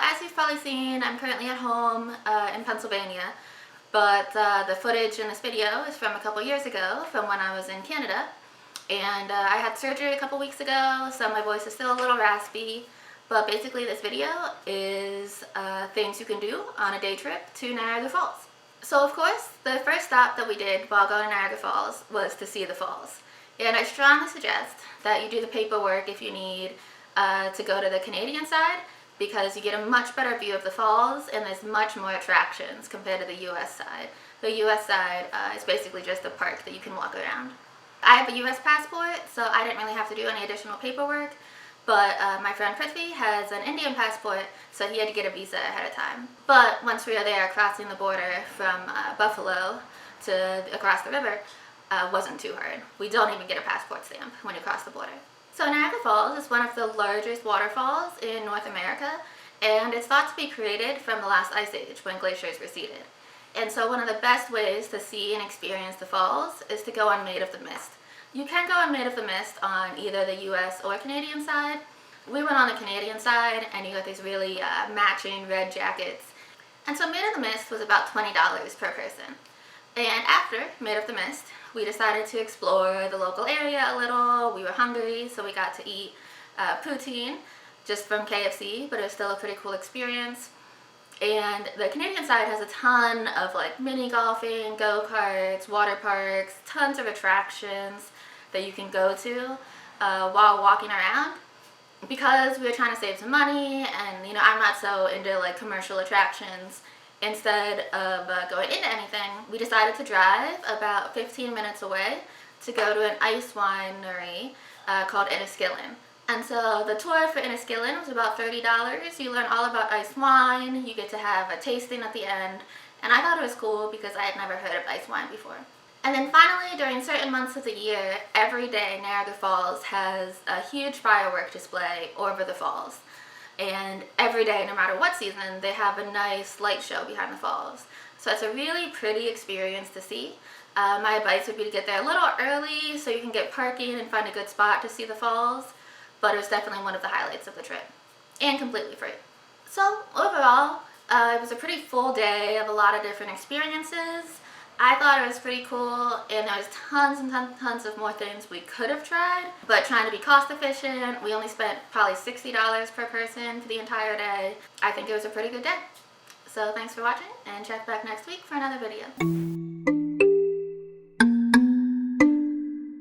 as you've probably seen, I'm currently at home in Pennsylvania, but the footage in this video is from a couple years ago, from when I was in Canada. And I had surgery a couple weeks ago, so my voice is still a little raspy. But basically this video is things you can do on a day trip to Niagara Falls. So of course, the first stop that we did while going to Niagara Falls was to see the falls. And I strongly suggest that you do the paperwork if you need to go to the Canadian side, because you get a much better view of the falls and there's much more attractions compared to the US side. The US side is basically just a park that you can walk around. I have a US passport, so I didn't really have to do any additional paperwork, but my friend Prithvi has an Indian passport, so he had to get a visa ahead of time. But once we were there crossing the border from Buffalo to across the river, wasn't too hard. We don't even get a passport stamp when you cross the border. So Niagara Falls is one of the largest waterfalls in North America, and it's thought to be created from the last ice age when glaciers receded. And so one of the best ways to see and experience the falls is to go on Maid of the Mist. You can go on Maid of the Mist on either the US or Canadian side. We went on the Canadian side, and you got these really matching red jackets. And so Maid of the Mist was about $20 per person. And after Maid of the Mist, we decided to explore the local area a little. We were hungry, so we got to eat poutine just from KFC, but it was still a pretty cool experience. And the Canadian side has a ton of like mini golfing, go-karts, water parks, tons of attractions that you can go to while walking around. Because we were trying to save some money, and you know, I'm not so into like commercial attractions, instead of going into anything, we decided to drive about 15 minutes away to go to an ice winery called Enniskillen. And so the tour for Enniskillen was about $30. You learn all about ice wine, you get to have a tasting at the end, and I thought it was cool because I had never heard of ice wine before. And then finally, during certain months of the year, every day Niagara Falls has a huge firework display over the falls. And every day, no matter what season, they have a nice light show behind the falls. So it's a really pretty experience to see. My advice would be to get there a little early so you can get parking and find a good spot to see the falls. But it was definitely one of the highlights of the trip, and completely free. So overall, it was a pretty full day of a lot of different experiences. I thought it was pretty cool, and there was tons and tons of more things we could have tried, but trying to be cost efficient, we only spent probably $60 per person for the entire day. I think it was a pretty good day. So thanks for watching, and check back next week for another video.